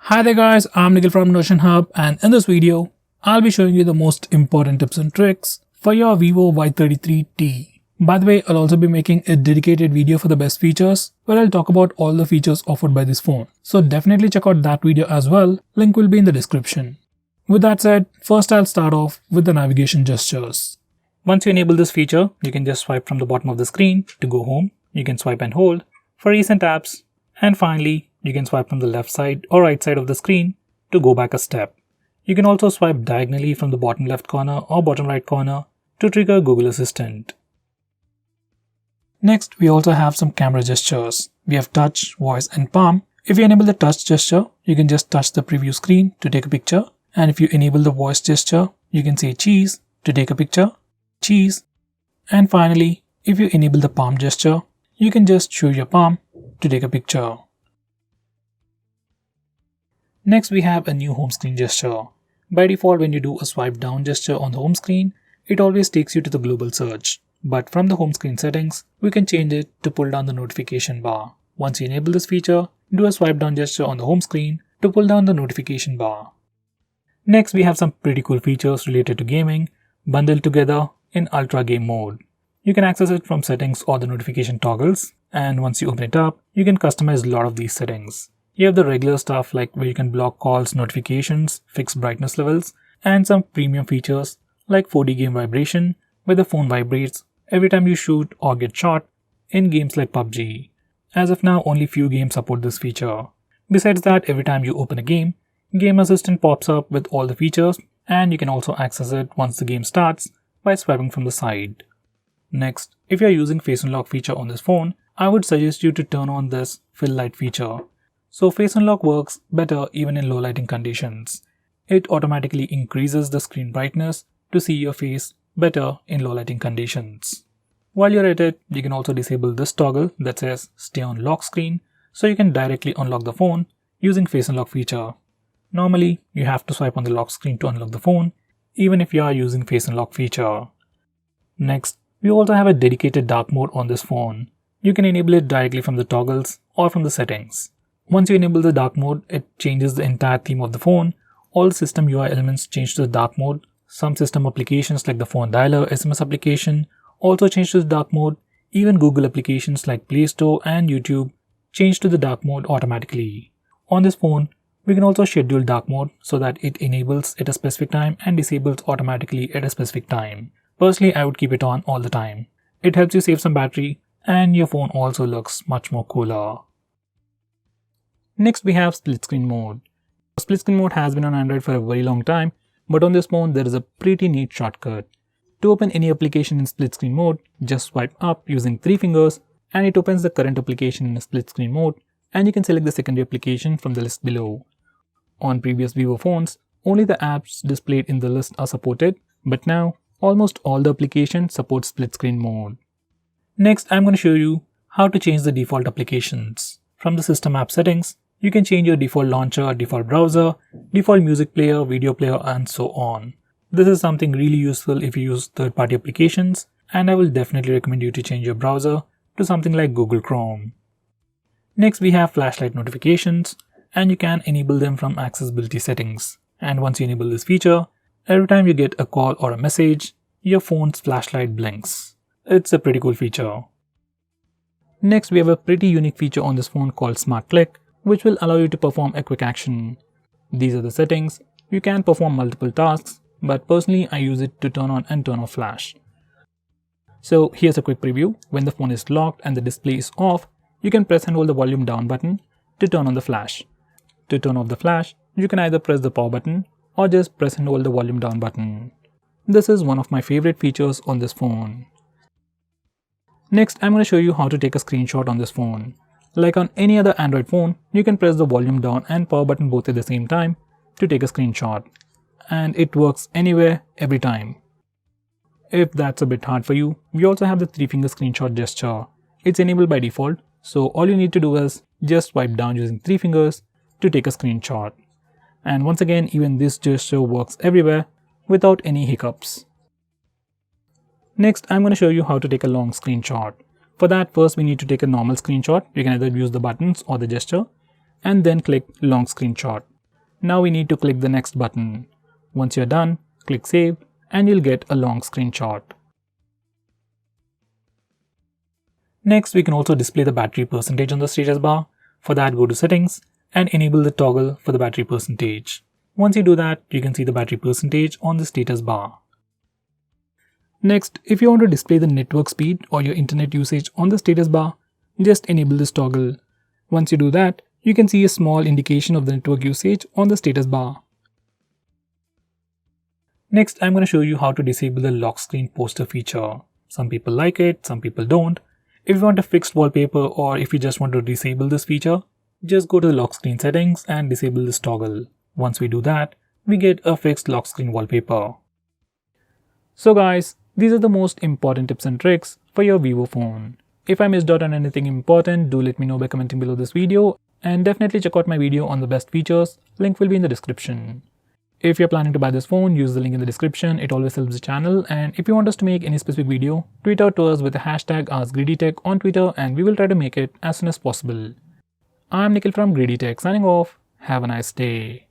Hi there guys, I'm Nikhil from Notion Hub, and in this video, I'll be showing you the most important tips and tricks for your Vivo Y33T. By the way, I'll also be making a dedicated video for the best features where I'll talk about all the features offered by this phone. So definitely check out that video as well, link will be in the description. With that said, first I'll start off with the navigation gestures. Once you enable this feature, you can just swipe from the bottom of the screen to go home. You can swipe and hold for recent apps, and finally, you can swipe from the left side or right side of the screen to go back a step. You can also swipe diagonally from the bottom left corner or bottom right corner to trigger Google Assistant. Next, we also have some camera gestures. We have touch, voice and palm. If you enable the touch gesture, you can just touch the preview screen to take a picture. And if you enable the voice gesture, you can say cheese to take a picture, cheese. And finally, if you enable the palm gesture, you can just show your palm to take a picture. Next, we have a new home screen gesture. By default, when you do a swipe down gesture on the home screen, it always takes you to the global search. But from the home screen settings, we can change it to pull down the notification bar. Once you enable this feature, do a swipe down gesture on the home screen to pull down the notification bar. Next, we have some pretty cool features related to gaming, bundled together in Ultra Game mode. You can access it from settings or the notification toggles, and once you open it up, you can customize a lot of these settings. You have the regular stuff like where you can block calls, notifications, fix brightness levels, and some premium features like 4D game vibration, where the phone vibrates every time you shoot or get shot in games like PUBG. As of now, only few games support this feature. Besides that, every time you open a game, Game Assistant pops up with all the features, and you can also access it once the game starts by swiping from the side. Next, if you are using Face Unlock feature on this phone, I would suggest you to turn on this fill light feature. So Face Unlock works better even in low lighting conditions. It automatically increases the screen brightness to see your face better in low lighting conditions. While you're at it, you can also disable this toggle that says stay on lock screen, so you can directly unlock the phone using Face Unlock feature. Normally, you have to swipe on the lock screen to unlock the phone, even if you are using Face Unlock feature. Next, we also have a dedicated dark mode on this phone. You can enable it directly from the toggles or from the settings. Once you enable the dark mode, it changes the entire theme of the phone. All system UI elements change to the dark mode. Some system applications like the phone dialer, SMS application also change to the dark mode. Even Google applications like Play Store and YouTube change to the dark mode automatically. On this phone, we can also schedule dark mode so that it enables at a specific time and disables automatically at a specific time. Personally, I would keep it on all the time. It helps you save some battery and your phone also looks much more cooler. Next, we have split screen mode. Split screen mode has been on Android for a very long time, but on this phone there is a pretty neat shortcut. To open any application in split screen mode, just swipe up using 3 fingers and it opens the current application in split screen mode, and you can select the secondary application from the list below. On previous Vivo phones, only the apps displayed in the list are supported, but now almost all the applications support split screen mode. Next, I'm going to show you how to change the default applications. From the system app settings, you can change your default launcher, default browser, default music player, video player, and so on. This is something really useful if you use third-party applications, and I will definitely recommend you to change your browser to something like Google Chrome. Next, we have flashlight notifications, and you can enable them from accessibility settings. And once you enable this feature, every time you get a call or a message, your phone's flashlight blinks. It's a pretty cool feature. Next, we have a pretty unique feature on this phone called Smart Click, which will allow you to perform a quick action. These are the settings. You can perform multiple tasks, but personally I use it to turn on and turn off flash. So here's a quick preview. When the phone is locked and the display is off, you can press and hold the volume down button to turn on the flash. To turn off the flash, you can either press the power button or just press and hold the volume down button. This is one of my favorite features on this phone. Next, I'm going to show you how to take a screenshot on this phone. Like on any other Android phone, you can press the volume down and power button both at the same time to take a screenshot. And it works anywhere, every time. If that's a bit hard for you, we also have the 3-finger screenshot gesture. It's enabled by default, so all you need to do is just swipe down using 3 fingers to take a screenshot. And once again, even this gesture works everywhere without any hiccups. Next, I'm going to show you how to take a long screenshot. For that, first we need to take a normal screenshot. You can either use the buttons or the gesture, and then click long screenshot. Now we need to click the next button. Once you're done, click save and you'll get a long screenshot. Next, we can also display the battery percentage on the status bar. For that, go to settings and enable the toggle for the battery percentage. Once you do that, you can see the battery percentage on the status bar. Next, if you want to display the network speed or your internet usage on the status bar, just enable this toggle. Once you do that, you can see a small indication of the network usage on the status bar. Next, I'm going to show you how to disable the lock screen poster feature. Some people like it, some people don't. If you want a fixed wallpaper or if you just want to disable this feature, just go to the lock screen settings and disable this toggle. Once we do that, we get a fixed lock screen wallpaper. So guys, these are the most important tips and tricks for your Vivo phone. If I missed out on anything important, do let me know by commenting below this video, and definitely check out my video on the best features. Link will be in the description. If you're planning to buy this phone, use the link in the description. It always helps the channel. And if you want us to make any specific video, tweet out to us with the hashtag AskGreedyTech on Twitter and we will try to make it as soon as possible. I'm Nikhil from GreedyTech signing off. Have a nice day.